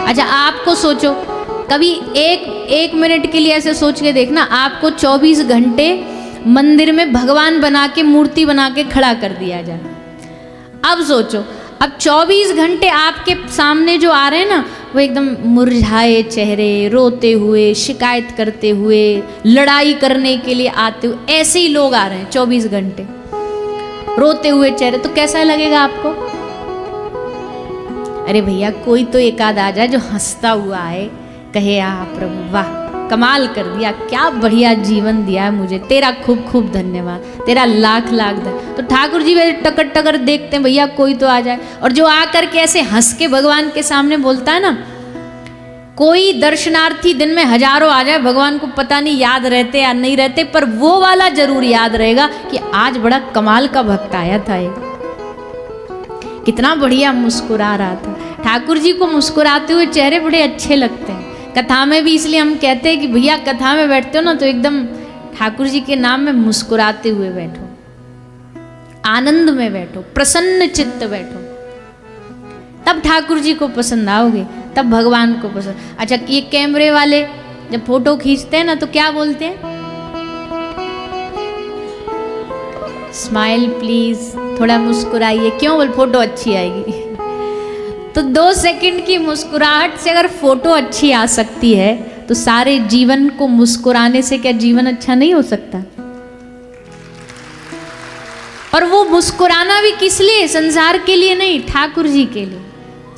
अच्छा आपको सोचो, कभी एक मिनट के लिए ऐसे सोच के देखना, आपको 24 घंटे मंदिर में भगवान बना के, मूर्ति बना के खड़ा कर दिया जाए। अब सोचो, अब 24 घंटे आपके सामने जो आ रहे हैं ना, वो एकदम मुरझाए चेहरे, रोते हुए, शिकायत करते हुए, लड़ाई करने के लिए आते हुए, ऐसे ही लोग आ रहे हैं 24 घंटे, रोते हुए चेहरे, तो कैसा लगेगा आपको? अरे भैया कोई तो एक आध आ जाए जो हंसता हुआ आए, कहे प्रभु वाह कमाल कर दिया, क्या बढ़िया जीवन दिया है मुझे, तेरा खूब खूब धन्यवाद, तेरा लाख लाख धन्यवाद। तो ठाकुर जी वैसे टकर टकर देखते हैं, भैया कोई तो आ जाए। और जो आकर के ऐसे हंस के भगवान के सामने बोलता है ना, कोई दर्शनार्थी दिन में हजारों आ जाए, भगवान को पता नहीं याद रहते या नहीं रहते, पर वो वाला जरूर याद रहेगा कि आज बड़ा कमाल का भक्त आया था, ये कितना बढ़िया मुस्कुरा रहा था। ठाकुर जी को मुस्कुराते हुए चेहरे बड़े अच्छे लगते हैं। कथा में भी इसलिए हम कहते हैं कि भैया कथा में बैठते हो ना, तो एकदम ठाकुर जी के नाम में मुस्कुराते हुए बैठो, आनंद में बैठो, प्रसन्न चित्त बैठो, तब ठाकुर जी को पसंद आओगे, तब भगवान को पसंद। अच्छा ये कैमरे वाले जब फोटो खींचते हैं ना, तो क्या बोलते हैं? स्माइल प्लीज, थोड़ा मुस्कुराइए, क्यों? बोल फोटो अच्छी आएगी। तो 2 सेकंड की मुस्कुराहट से अगर फोटो अच्छी आ सकती है, तो सारे जीवन को मुस्कुराने से क्या जीवन अच्छा नहीं हो सकता? और वो मुस्कुराना भी किस लिए? संसार के लिए नहीं, ठाकुर जी के लिए,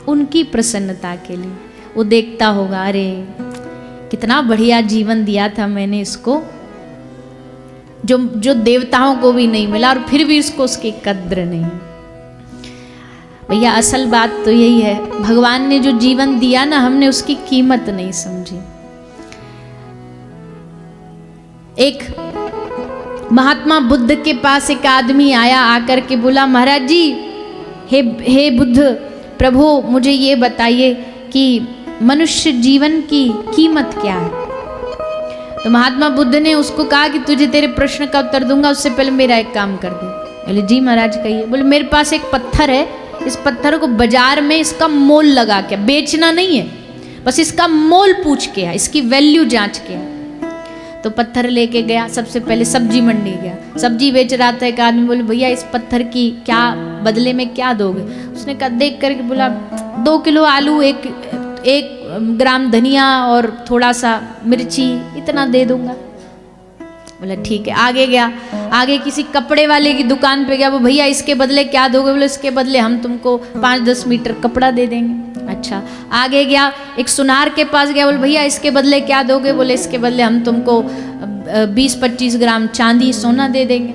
उनकी प्रसन्नता के लिए। वो देखता होगा, अरे कितना बढ़िया जीवन दिया था मैंने इसको, जो देवताओं को भी नहीं मिला, और फिर भी इसको उसकी कद्र नहीं। भैया असल बात तो यही है, भगवान ने जो जीवन दिया ना, हमने उसकी कीमत नहीं समझी। एक महात्मा बुद्ध के पास एक आदमी आया, आकर के बोला, महाराज जी, हे बुद्ध प्रभु, मुझे ये बताइए कि मनुष्य जीवन की कीमत क्या है? तो महात्मा बुद्ध ने उसको कहा कि तुझे तेरे प्रश्न का उत्तर दूंगा, उससे पहले मेरा एक काम कर दे। बोले जी महाराज कहिए। बोले मेरे पास एक पत्थर है, इस पत्थर को बाजार में इसका मोल लगा के, बेचना नहीं है, बस इसका मोल पूछ के, इसकी वैल्यू जांच के। तो पत्थर लेके गया, सबसे पहले सब्जी मंडी गया, सब्जी बेच रहा था एक आदमी। बोले भैया इस पत्थर की क्या बदले में क्या दोगे? उसने कहा, देख करके बोला 2 किलो आलू, एक ग्राम धनिया और थोड़ा सा मिर्ची, इतना दे दूंगा। बोला ठीक है। आगे गया, आगे किसी कपड़े वाले की दुकान पे गया, वो भैया इसके बदले क्या दोगे? बोले इसके बदले हम तुमको 5-10 मीटर कपड़ा दे देंगे। अच्छा। आगे गया, एक सुनार के पास गया, बोले भैया इसके बदले क्या दोगे? बोले इसके बदले हम तुमको 20-25 ग्राम चांदी सोना दे देंगे।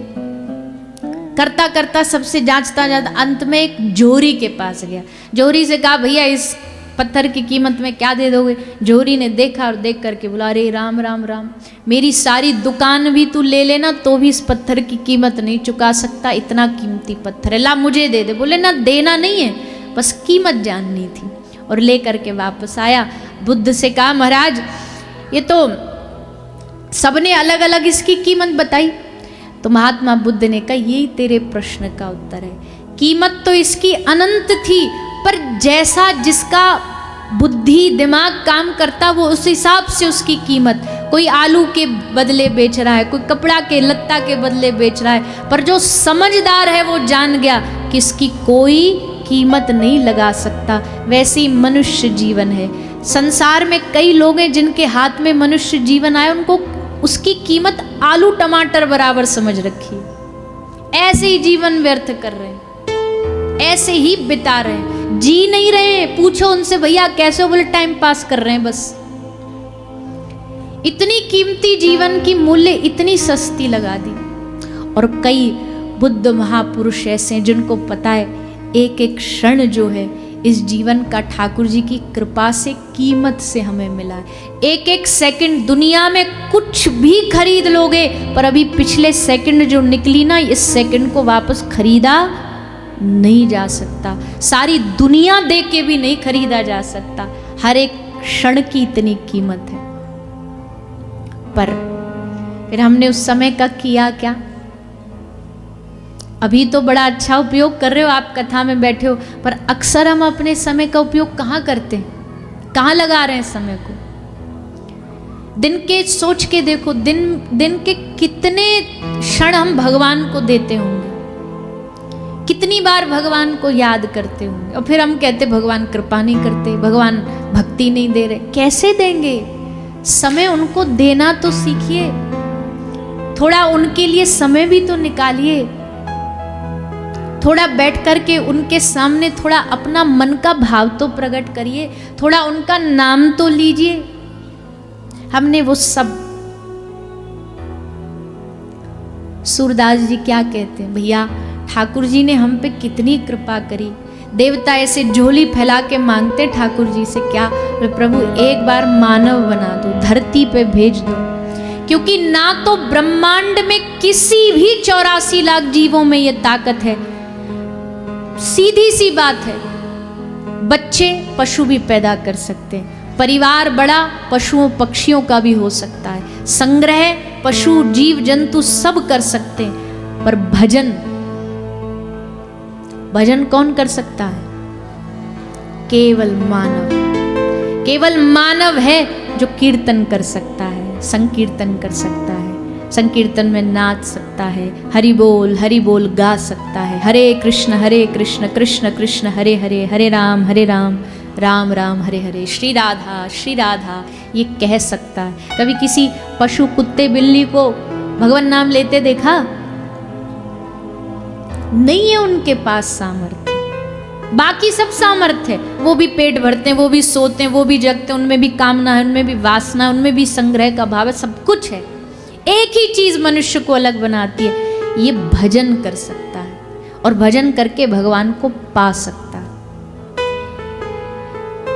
करता करता सबसे जांचता जाता अंत में एक जोहरी के पास गया, जोहरी से कहा भैया इस पत्थर की कीमत में क्या दे दोगे? जोहरी ने देखा और देख करके बोला, अरे राम राम राम, मेरी सारी दुकान भी तू ले लेना तो भी इस पत्थर की कीमत नहीं चुका सकता, इतना कीमती पत्थर है, ला मुझे दे दे। बोले ना देना नहीं है, बस कीमत जाननी थी। और ले करके वापस आया, बुद्ध से कहा महाराज ये तो सबने अलग अलग इसकी कीमत बताई। तो महात्मा बुद्ध ने कहा यही तेरे प्रश्न का उत्तर है, कीमत तो इसकी अनंत थी, पर जैसा जिसका बुद्धि दिमाग काम करता वो उस हिसाब से उसकी कीमत, कोई आलू के बदले बेच रहा है, कोई कपड़ा के लत्ता के बदले बेच रहा है, पर जो समझदार है वो जान गया कि इसकी कोई कीमत नहीं लगा सकता। वैसे ही मनुष्य जीवन है। संसार में कई लोग हैं जिनके हाथ में मनुष्य जीवन आए, उनको उसकी कीमत आलू टमाटर बराबर समझ रखी है, ऐसे ही जीवन व्यर्थ कर रहे हैं, ऐसे ही बिता रहे हैं, जी नहीं रहे हैं। पूछो उनसे भैया कैसे? बोले टाइम पास कर रहे हैं बस। इतनी कीमती जीवन की मूल्य इतनी सस्ती लगा दी। और कई बुद्ध महापुरुष ऐसे हैं जिनको पता है एक एक क्षण जो है इस जीवन का ठाकुर जी की कृपा से कीमत से हमें मिला है। एक एक सेकंड दुनिया में कुछ भी खरीद लोगे, पर अभी पिछले सेकंड जो निकली ना, इस सेकंड को वापस खरीदा नहीं जा सकता, सारी दुनिया दे के भी नहीं खरीदा जा सकता। हर एक क्षण की इतनी कीमत है। पर फिर हमने उस समय का किया क्या? अभी तो बड़ा अच्छा उपयोग कर रहे हो, आप कथा में बैठे हो, पर अक्सर हम अपने समय का उपयोग कहाँ करते हैं? कहाँ लगा रहे हैं समय को? दिन के सोच के देखो, दिन के कितने क्षण हम भगवान को देते होंगे, कितनी बार भगवान को याद करते होंगे, और फिर हम कहते भगवान कृपा नहीं करते, भगवान भक्ति नहीं दे रहे। कैसे देंगे? समय उनको देना तो सीखिए, थोड़ा उनके लिए समय भी तो निकालिए, थोड़ा बैठ कर के उनके सामने थोड़ा अपना मन का भाव तो प्रकट करिए, थोड़ा उनका नाम तो लीजिए। हमने वो सब, सूरदास जी क्या कहते हैं, भैया ठाकुर जी ने हम पे कितनी कृपा करी, देवता ऐसे झोली फैला के मांगते ठाकुर जी से, क्या प्रभु एक बार मानव बना दो, धरती पे भेज दो, क्योंकि ना तो ब्रह्मांड में किसी भी 84 लाख जीवों में ये ताकत है। सीधी सी बात है, बच्चे पशु भी पैदा कर सकते हैं, परिवार बड़ा पशुओं पक्षियों का भी हो सकता है, संग्रह पशु जीव जंतु सब कर सकते हैं, पर भजन कौन कर सकता है? केवल मानव। केवल मानव है जो कीर्तन कर सकता है, संकीर्तन कर सकता है, संकीर्तन में नाच सकता है, हरि बोल गा सकता है, हरे कृष्ण कृष्ण कृष्ण हरे हरे, हरे राम राम राम हरे हरे, श्री राधा ये कह सकता है। कभी किसी पशु कुत्ते बिल्ली को भगवान नाम लेते देखा? नहीं है उनके पास सामर्थ्य। बाकी सब सामर्थ्य है, वो भी पेट भरते हैं, वो भी सोते हैं, वो भी जगते हैं, उनमें भी कामना है, उनमें भी वासना, उनमें भी संग्रह का भाव है, सब कुछ है। एक ही चीज मनुष्य को अलग बनाती है, ये भजन कर सकता है, और भजन करके भगवान को पा सकता है।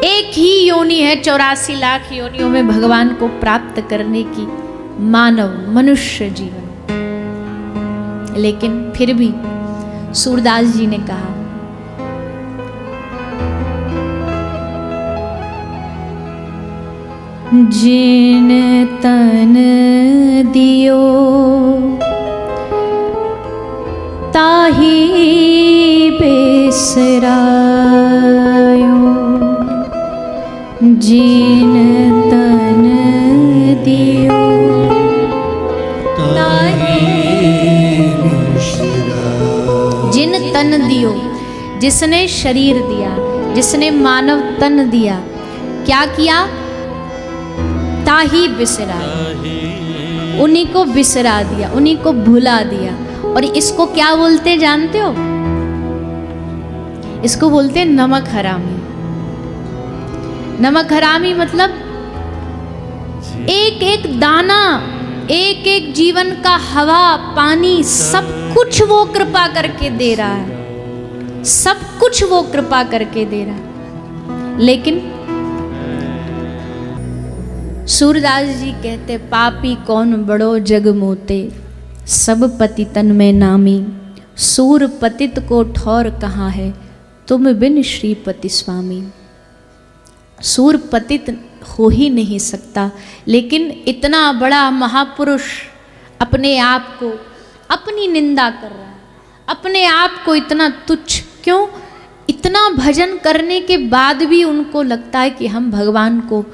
एक ही योनि है 84 लाख योनियों में भगवान को प्राप्त करने की, मानव मनुष्य जीवन। लेकिन फिर भी सूरदास जी ने कहा, जिन तन दियो ताही बिसरायो, जिन तन दियो ताही बिसरायो। जिन तन दियो, जिसने शरीर दिया, जिसने मानव तन दिया, क्या किया? ताही बिसरा, उन्हीं को बिसरा दिया, उन्हीं को भुला दिया। और इसको क्या बोलते जानते हो? इसको बोलते हैं नमक हरामी। नमक हरामी मतलब एक एक दाना, एक एक जीवन का हवा पानी सब कुछ वो कृपा करके दे रहा है, सब कुछ वो कृपा करके दे रहा है। लेकिन सूरदास जी कहते, पापी कौन बड़ो जग मोते, सब पतितन में नामी, सूर पतित को ठौर कहाँ है, तुम बिन श्रीपति स्वामी। सूर पतित हो ही नहीं सकता, लेकिन इतना बड़ा महापुरुष अपने आप को, अपनी निंदा कर रहा है, अपने आप को इतना तुच्छ क्यों? इतना भजन करने के बाद भी उनको लगता है कि हम भगवान को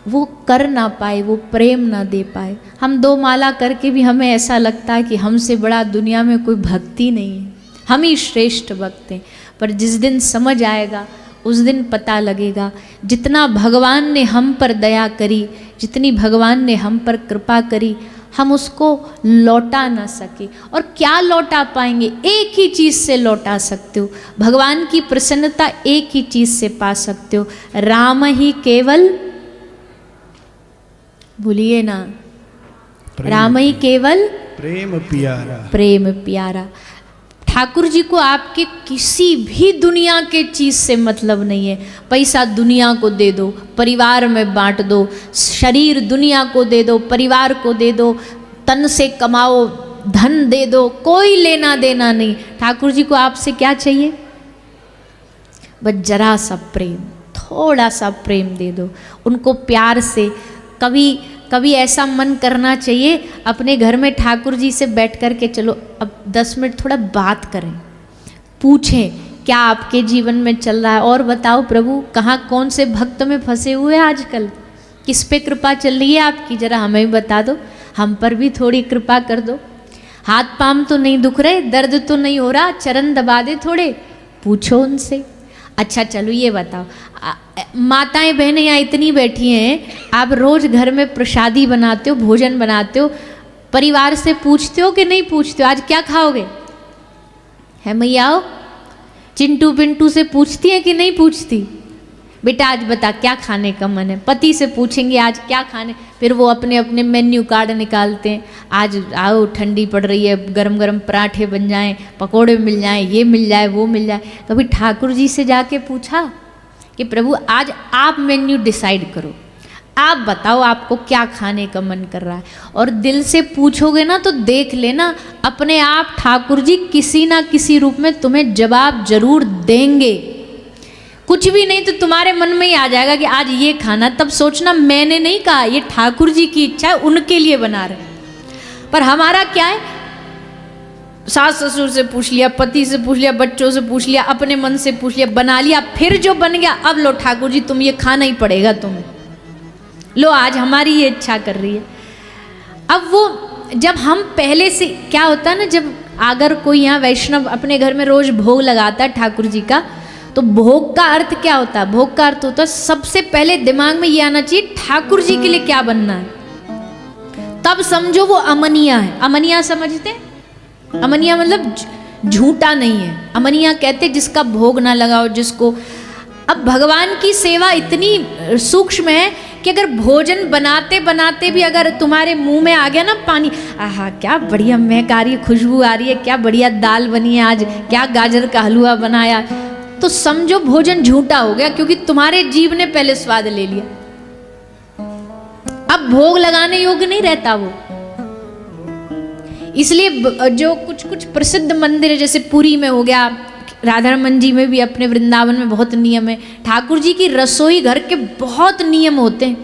वो कर ना पाए, वो प्रेम ना दे पाए। हम 2 माला करके भी हमें ऐसा लगता है कि हमसे बड़ा दुनिया में कोई भक्ति नहीं है, हम ही श्रेष्ठ भक्त हैं। पर जिस दिन समझ आएगा उस दिन पता लगेगा, जितना भगवान ने हम पर दया करी, जितनी भगवान ने हम पर कृपा करी, हम उसको लौटा ना सके। और क्या लौटा पाएंगे? एक ही चीज़ से लौटा सकते हो, भगवान की प्रसन्नता एक ही चीज़ से पा सकते हो, राम ही केवल, भूलिए ना, राम ही केवल प्रेम प्यारा, प्रेम प्यारा। ठाकुर जी को आपके किसी भी दुनिया के चीज़ से मतलब नहीं है। पैसा दुनिया को दे दो, परिवार में बांट दो, शरीर दुनिया को दे दो, परिवार को दे दो, तन से कमाओ, धन दे दो, कोई लेना देना नहीं। ठाकुर जी को आपसे क्या चाहिए? बस जरा सा प्रेम, थोड़ा सा प्रेम दे दो उनको प्यार से। कभी ऐसा मन करना चाहिए अपने घर में ठाकुर जी से बैठ कर के, चलो अब 10 मिनट थोड़ा बात करें, पूछें क्या आपके जीवन में चल रहा है, और बताओ प्रभु कहाँ कौन से भक्त में फंसे हुए हैं आजकल, किस पे कृपा चल रही है आपकी, जरा हमें भी बता दो, हम पर भी थोड़ी कृपा कर दो। हाथ पांव तो नहीं दुख रहे, दर्द तो नहीं हो रहा, चरण दबा दे थोड़े, पूछो उनसे। अच्छा चलो ये बताओ, माताएं बहनें यहाँ इतनी बैठी हैं, आप रोज घर में प्रसादी बनाते हो, भोजन बनाते हो, परिवार से पूछते हो कि नहीं पूछते हो, आज क्या खाओगे, है मैया? चिंटू पिंटू से पूछती है कि नहीं पूछती, बेटा आज बता क्या खाने का मन है? पति से पूछेंगे आज क्या खाने, फिर वो अपने अपने मेन्यू कार्ड निकालते हैं, आज आओ ठंडी पड़ रही है, गरम गरम पराठे बन जाएं, पकोड़े मिल जाएं, ये मिल जाए वो मिल जाए। कभी ठाकुर जी से जाके पूछा कि प्रभु आज आप मेन्यू डिसाइड करो, आप बताओ आपको क्या खाने का मन कर रहा है? और दिल से पूछोगे ना तो देख लेना अपने आप ठाकुर जी किसी ना किसी रूप में तुम्हें जवाब जरूर देंगे। कुछ भी नहीं तो तुम्हारे मन में ही आ जाएगा कि आज ये खाना, तब सोचना मैंने नहीं कहा, ये ठाकुर जी की इच्छा है, उनके लिए बना रहे। पर हमारा क्या है, सास ससुर से पूछ लिया, पति से पूछ लिया, बच्चों से पूछ लिया, अपने मन से पूछ लिया, बना लिया, फिर जो बन गया अब लो ठाकुर जी तुम ये खाना ही पड़ेगा तुम्हें, लो आज हमारी ये इच्छा कर रही है। अब वो जब हम पहले से क्या होता है ना, जब अगर कोई यहाँ वैष्णव अपने घर में रोज भोग लगाता है ठाकुर जी का, तो भोग का अर्थ क्या होता है? भोग का अर्थ होता है सबसे पहले दिमाग में ये आना चाहिए ठाकुर जी के लिए क्या बनना है, तब समझो वो अमनिया है। अमनिया समझते हैं? अमनिया मतलब झूठा नहीं है, अमनिया कहते जिसका भोग ना लगाओ, जिसको। अब भगवान की सेवा इतनी सूक्ष्म है कि अगर भोजन बनाते बनाते भी अगर तुम्हारे मुंह में आ गया ना पानी, आहा क्या बढ़िया महक आ रही है, खुशबू आ रही है, क्या बढ़िया दाल बनी है आज, क्या गाजर का हलवा बनाया, तो समझो भोजन झूठा हो गया, क्योंकि तुम्हारे जीभ ने पहले स्वाद ले लिया। अब भोग लगाने योग्य नहीं रहता वो। इसलिए जो कुछ कुछ प्रसिद्ध मंदिर है, जैसे पुरी में हो गया, राधारमन जी में भी, अपने वृंदावन में बहुत नियम है। ठाकुर जी की रसोई घर के बहुत नियम होते हैं,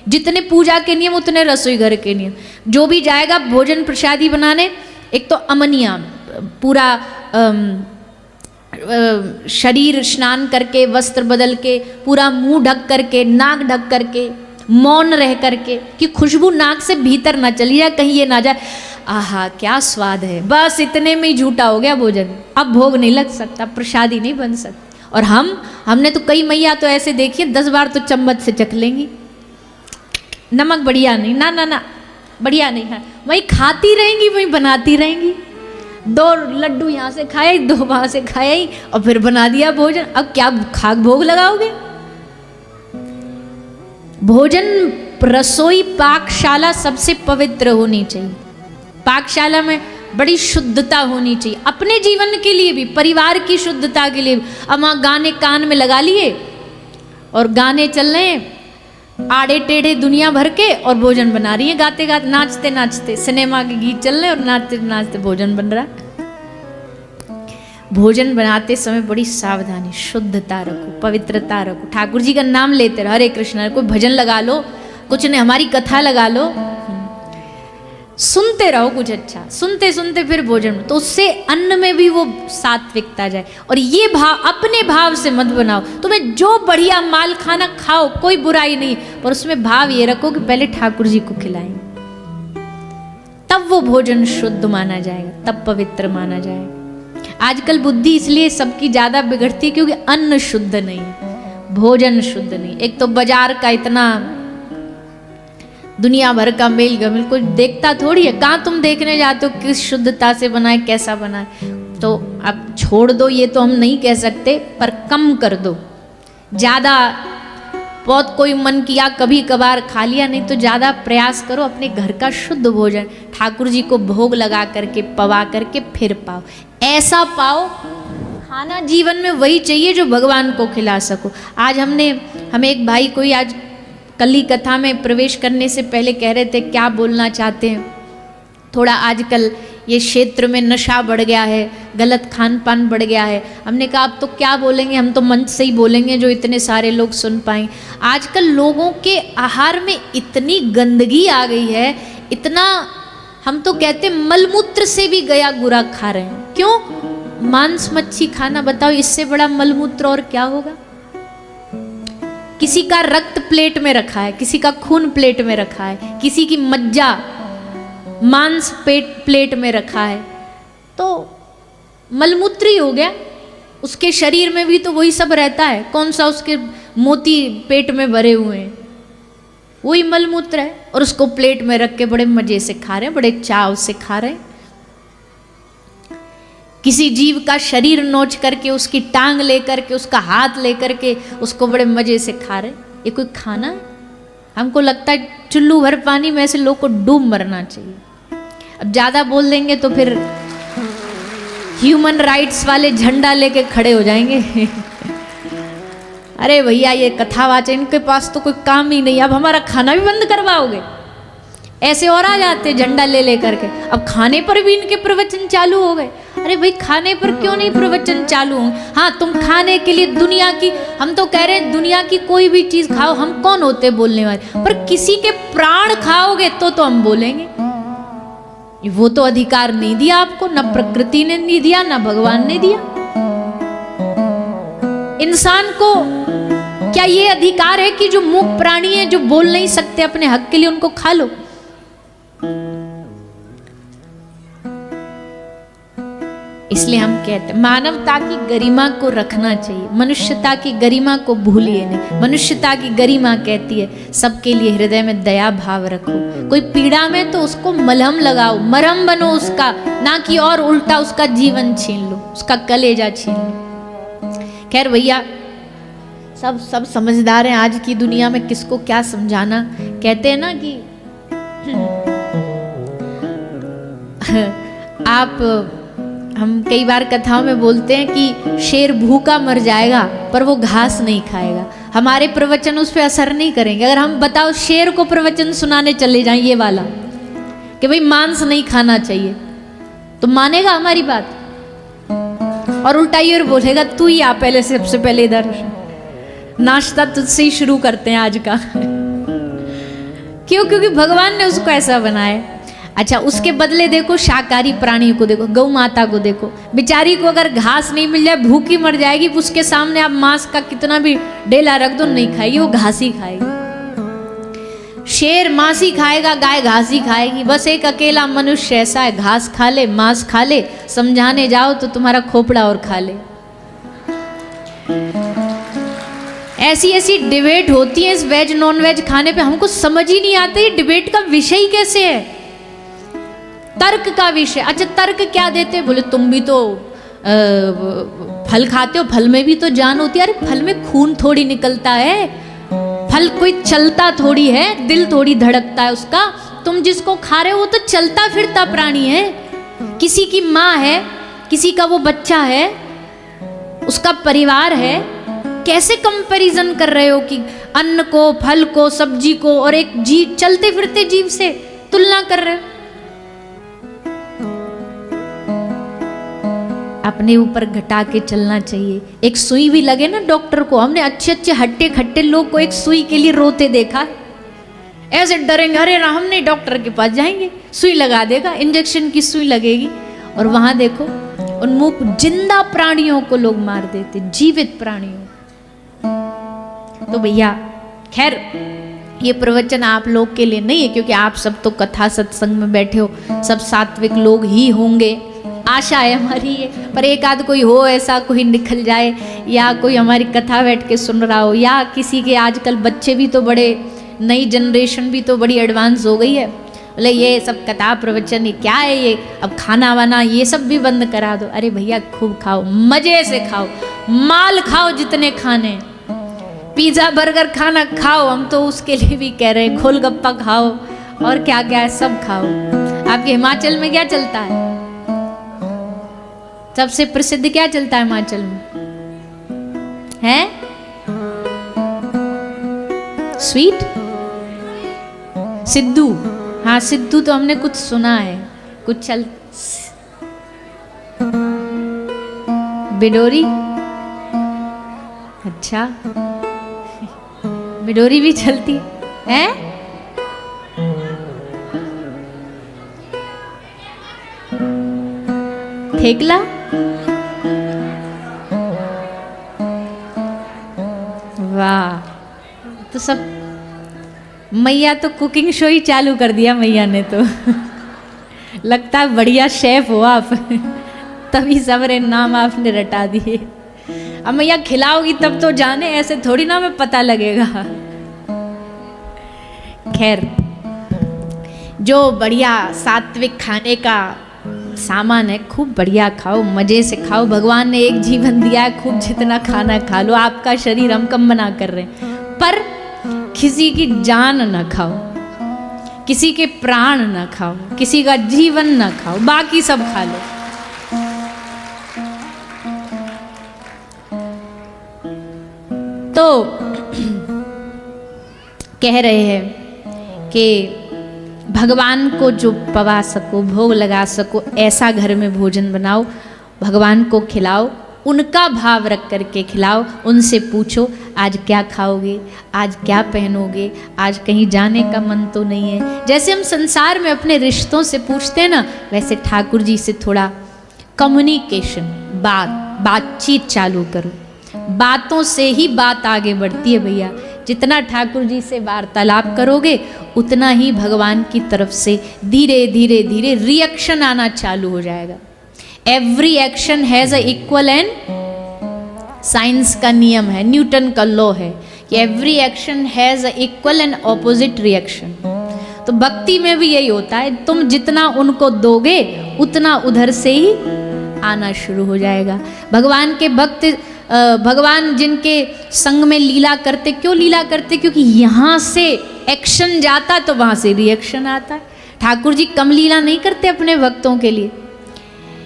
जितने पूजा के नियम उतने रसोई घर के नियम। जो भी जाएगा भोजन प्रसादी बनाने, एक तो अमनिया, पूरा शरीर स्नान करके, वस्त्र बदल के, पूरा मुंह ढक करके, नाक ढक करके, मौन रह करके, कि खुशबू नाक से भीतर ना चली जाए, कहीं ये ना जाए, आहा क्या स्वाद है, बस इतने में ही झूठा हो गया भोजन। अब भोग नहीं लग सकता, प्रसादी नहीं बन सकती। और हमने तो कई मैया तो ऐसे देखिए 10 बार तो चम्मच से चख लेंगी, नमक बढ़िया नहीं, ना ना ना बढ़िया नहीं है, वही खाती रहेंगी, वही बनाती रहेंगी। 2 लड्डू यहाँ से खाए, 2 वहाँ से खाए, और फिर बना दिया भोजन। अब क्या खाक भोग लगाओगे? भोजन, रसोई, पाकशाला सबसे पवित्र होनी चाहिए। पाकशाला में बड़ी शुद्धता होनी चाहिए, अपने जीवन के लिए भी, परिवार की शुद्धता के लिए भी। अब वहाँ गाने कान में लगा लिए और गाने चल रहे हैं आड़े टेढ़े दुनिया भर के, और भोजन बना रही है गाते गाते, नाचते नाचते, सिनेमा के गीत चल रहे हैं और नाचते नाचते भोजन बन रहा है। भोजन बनाते समय बड़ी सावधानी, शुद्धता रखो, पवित्रता रखो, ठाकुर जी का नाम लेते रहो, हरे कृष्ण, कोई भजन लगा लो, कुछ नहीं, हमारी कथा लगा लो, सुनते रहो कुछ अच्छा, सुनते सुनते फिर भोजन, तो उससे अन्न में भी वो सात्विकता जाए। और ये भाव अपने भाव से मत बनाओ, तुम्हें जो बढ़िया माल खाना खाओ, कोई बुराई नहीं, पर उसमें भाव ये रखो कि पहले ठाकुर जी को खिलाएं, तब वो भोजन शुद्ध माना जाएगा, तब पवित्र माना जाएगा। आजकल बुद्धि इसलिए सबकी ज्यादा बिगड़ती है क्योंकि अन्न शुद्ध नहीं है, भोजन शुद्ध नहीं। एक तो बाजार का इतना दुनिया भर का मेल गमेल, कोई देखता थोड़ी है, कहाँ तुम देखने जाते हो किस शुद्धता से बनाए, कैसा बनाए। तो अब छोड़ दो ये तो हम नहीं कह सकते, पर कम कर दो, ज़्यादा बहुत कोई मन किया कभी कभार खा लिया, नहीं तो ज़्यादा प्रयास करो अपने घर का शुद्ध भोजन ठाकुर जी को भोग लगा करके, पवा करके फिर पाओ। ऐसा पाओ खाना जीवन में वही चाहिए जो भगवान को खिला सको। आज हमें एक भाई कोई आज कल ही कथा में प्रवेश करने से पहले कह रहे थे क्या बोलना चाहते हैं, थोड़ा आजकल ये क्षेत्र में नशा बढ़ गया है, गलत खान पान बढ़ गया है। हमने कहा अब तो क्या बोलेंगे, हम तो मंच से ही बोलेंगे जो इतने सारे लोग सुन पाएं। आजकल लोगों के आहार में इतनी गंदगी आ गई है, इतना, हम तो कहते मलमूत्र से भी गया गुरा खा रहे हैं। क्यों? मांस मच्छी खाना, बताओ इससे बड़ा मलमूत्र और क्या होगा। किसी का रक्त प्लेट में रखा है, किसी का खून प्लेट में रखा है, किसी की मज्जा मांस प्लेट में रखा है, तो मलमूत्र ही हो गया। उसके शरीर में भी तो वही सब रहता है, कौन सा उसके मोती पेट में भरे हुए हैं, वही मलमूत्र है, और उसको प्लेट में रख के बड़े मजे से खा रहे हैं, बड़े चाव से खा रहे हैं। किसी जीव का शरीर नोच करके, उसकी टांग लेकर के, उसका हाथ लेकर के उसको बड़े मजे से खा रहे, ये कोई खाना है? हमको लगता है चुल्लू भर पानी में ऐसे लोग को डूब मरना चाहिए। अब ज्यादा बोल देंगे तो फिर ह्यूमन राइट्स वाले झंडा लेके खड़े हो जाएंगे। अरे भैया ये कथावाचक, इनके पास तो कोई काम ही नहीं, अब हमारा खाना भी बंद करवाओगे? ऐसे और आ जाते झंडा ले लेकर के। अब खाने पर भी इनके प्रवचन चालू हो गए। अरे भाई खाने पर क्यों नहीं प्रवचन चालू होंगे? हाँ तुम खाने के लिए दुनिया की, हम तो कह रहे हैं दुनिया की कोई भी चीज खाओ, हम कौन होते बोलने वाले, पर किसी के प्राण खाओगे तो हम बोलेंगे। वो तो अधिकार नहीं दिया आपको, न प्रकृति ने नहीं दिया, न भगवान ने दिया। इंसान को क्या ये अधिकार है कि जो मूक प्राणी है, जो बोल नहीं सकते अपने हक के लिए, उनको खा लो? इसलिए हम कहते हैं मानवता की गरिमा को रखना चाहिए, मनुष्यता की गरिमा को भूलिए नहीं। मनुष्यता की गरिमा कहती है सबके लिए हृदय में दया भाव रखो। कोई पीड़ा में तो उसको मलहम लगाओ, मरहम बनो उसका, ना कि और उल्टा उसका जीवन छीन लो, उसका कलेजा छीन लो। खैर भैया सब समझदार हैं, आज की दुनिया में किसको क्या समझाना। कहते हैं ना कि आप, हम कई बार कथाओं में बोलते हैं कि शेर भूखा मर जाएगा पर वो घास नहीं खाएगा। हमारे प्रवचन उस पर असर नहीं करेंगे। अगर हम बताओ शेर को प्रवचन सुनाने चले जाएं ये वाला कि भाई मांस नहीं खाना चाहिए, तो मानेगा हमारी बात? और उल्टा ये बोलेगा तू ही आ पहले, सबसे पहले इधर नाश्ता तुझसे ही शुरू करते हैं आज का। क्यों? क्योंकि भगवान ने उसको ऐसा बनाया। अच्छा उसके बदले देखो शाकाहारी प्राणी को देखो, गौ माता को देखो, बेचारी को अगर घास नहीं मिल जाए भूखी मर जाएगी। उसके सामने आप मांस का कितना भी ढेला रख दो नहीं खाएगी, वो घास ही खाएगी। शेर मांस ही खाएगा, गाय घास ही खाएगी। बस एक अकेला मनुष्य ऐसा है, घास खा ले मांस खा ले, समझाने जाओ तो तुम्हारा खोपड़ा और खा ले। ऐसी ऐसी डिबेट होती है इस वेज नॉन वेज खाने पे, हमको समझ ही नहीं आता ये डिबेट का विषय कैसे है, तर्क का विषय। अच्छा तर्क क्या देते? बोले तुम भी तो फल खाते हो, फल में भी तो जान होती है। अरे फल में खून थोड़ी निकलता है, फल कोई चलता थोड़ी है, दिल थोड़ी धड़कता है उसका। तुम जिसको खा रहे हो वो तो चलता फिरता प्राणी है, किसी की माँ है, किसी का वो बच्चा है, उसका परिवार है। कैसे कंपैरिजन कर रहे हो कि अन्न को, फल को, सब्जी को और एक जीव, चलते फिरते जीव से तुलना कर रहे हो? अपने ऊपर घटा के चलना चाहिए। एक सुई भी लगे ना डॉक्टर को, हमने अच्छे अच्छे हट्टे खट्टे लोग को एक सुई के लिए रोते देखा, ऐसे डरेंगे, अरे हम नहीं डॉक्टर के पास जाएंगे, सुई लगा देगा, इंजेक्शन की सुई लगेगी। और वहां देखो उन मूक जिंदा प्राणियों को लोग मार देते, जीवित प्राणियों। तो भैया खैर ये प्रवचन आप लोग के लिए नहीं है, क्योंकि आप सब तो कथा सत्संग में बैठे हो, सब सात्विक लोग ही होंगे, आशा है हमारी ये। पर एक आध कोई हो ऐसा, कोई निकल जाए, या कोई हमारी कथा बैठ के सुन रहा हो, या किसी के आजकल बच्चे भी तो बड़े, नई जनरेशन भी तो बड़ी एडवांस हो गई है, बोले ये सब कथा प्रवचन ये क्या है, ये अब खाना वाना ये सब भी बंद करा दो। अरे भैया खूब खाओ, मजे से खाओ, माल खाओ जितने खाने, पिज्ज़ा बर्गर खाना खाओ, हम तो उसके लिए भी कह रहे हैं, गोलगप्पा खाओ और क्या क्या है सब खाओ। आपके हिमाचल में क्या चलता है? सबसे प्रसिद्ध क्या चलता है हिमाचल में? है स्वीट सिद्धू। हाँ सिद्धू तो हमने कुछ सुना है, कुछ चल बिडोरी। अच्छा बिडोरी भी चलती है? थेकला तो सब मैया तो कुकिंग शो ही चालू कर दिया मैया ने तो लगता है बढ़िया शेफ हो आप तभी सबरे नाम आपने रटा दिए। अब मैया खिलाओगी तब तो जाने, ऐसे थोड़ी ना हमें पता लगेगा। खैर, जो बढ़िया सात्विक खाने का सामान है खूब बढ़िया खाओ, मजे से खाओ। भगवान ने एक जीवन दिया है, खूब जितना खाना खा लो। आपका शरीर हम कम बना कर रहे हैं, पर किसी की जान न खाओ, किसी के प्राण न खाओ, किसी का जीवन न खाओ, बाकी सब खा लो। तो कह रहे हैं कि भगवान को जो पवा सको, भोग लगा सको, ऐसा घर में भोजन बनाओ, भगवान को खिलाओ, उनका भाव रख करके खिलाओ। उनसे पूछो आज क्या खाओगे, आज क्या पहनोगे, आज कहीं जाने का मन तो नहीं है। जैसे हम संसार में अपने रिश्तों से पूछते हैं ना, वैसे ठाकुर जी से थोड़ा कम्युनिकेशन, बातचीत चालू करो। बातों से ही बात आगे बढ़ती है भैया। जितना ठाकुर जी से वार्तालाप करोगे उतना ही भगवान की तरफ से धीरे धीरे धीरे रिएक्शन आना चालू हो जाएगा। Every action has a equal and, science का नियम है, न्यूटन का लॉ है कि every action has a equal and opposite reaction. तो भक्ति में भी यही होता है, तुम जितना उनको दोगे उतना उधर से ही आना शुरू हो जाएगा। भगवान के भक्त, भगवान जिनके संग में लीला करते, क्यों लीला करते? क्योंकि यहाँ से एक्शन जाता तो वहाँ से रिएक्शन आता है। ठाकुर जी कम लीला नहीं करते अपने भक्तों के लिए,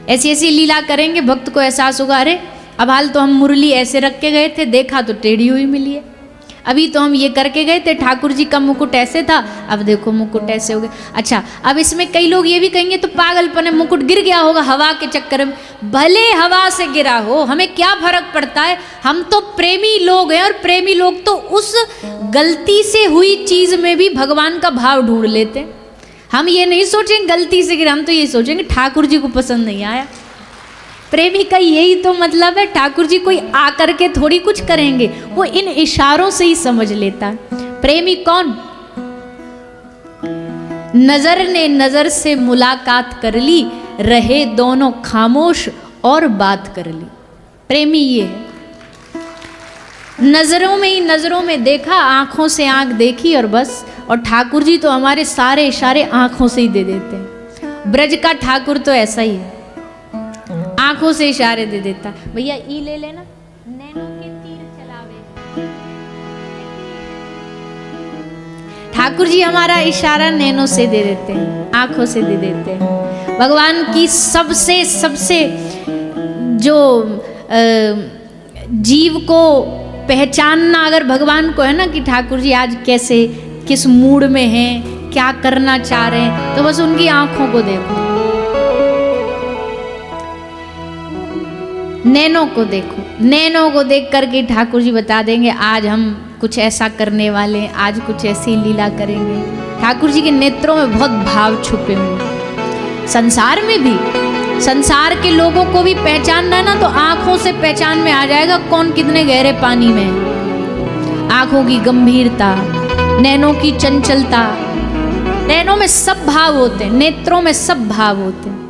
ऐसी ऐसी लीला करेंगे भक्त को एहसास होगा, अरे अब हाल तो हम मुरली ऐसे रख के गए थे, देखा तो टेढ़ी हुई मिली है। अभी तो हम ये करके गए थे, ठाकुर जी का मुकुट ऐसे था, अब देखो मुकुट ऐसे हो गया। अच्छा, अब इसमें कई लोग ये भी कहेंगे तो पागलपन है, मुकुट गिर गया होगा हवा के चक्कर में। भले हवा से गिरा हो, हमें क्या फर्क पड़ता है? हम तो प्रेमी लोग हैं, और प्रेमी लोग तो उस गलती से हुई चीज में भी भगवान का भाव ढूंढ लेते हैं। हम ये नहीं सोचेंगे गलती से गिरा, हम तो ये सोचेंगे ठाकुर जी को पसंद नहीं आया। प्रेमी का यही तो मतलब है, ठाकुर जी कोई आकर के थोड़ी कुछ करेंगे, वो इन इशारों से ही समझ लेता है। प्रेमी कौन? नजर ने नजर से मुलाकात कर ली, रहे दोनों खामोश और बात कर ली। प्रेमी ये है, नजरों में ही नजरों में देखा, आंखों से आंख देखी और बस। और ठाकुर जी तो हमारे सारे इशारे आंखों से ही दे देते हैं। ब्रज का ठाकुर तो ऐसा ही है, आंखों से इशारे दे देता। भैया ई ले लेना, नैनो के तीर चलावे। ठाकुर जी हमारा इशारा नैनो से दे देते हैं, आंखों से दे देते हैं। भगवान की सबसे सबसे जो जीव को पहचानना अगर भगवान को है ना कि ठाकुर जी आज कैसे, किस मूड में हैं, क्या करना चाह रहे हैं, तो बस उनकी आंखों को देखो, नैनों को देखो। नैनों को देख करके ठाकुर जी बता देंगे आज हम कुछ ऐसा करने वाले हैं, आज कुछ ऐसी लीला करेंगे। ठाकुर जी के नेत्रों में बहुत भाव छुपे हुए। संसार में भी, संसार के लोगों को भी पहचानना है ना, तो आंखों से पहचान में आ जाएगा कौन कितने गहरे पानी में है। आंखों की गंभीरता, नैनों की चंचलता, नैनों में सब भाव होते हैं, नेत्रों में सब भाव होते हैं।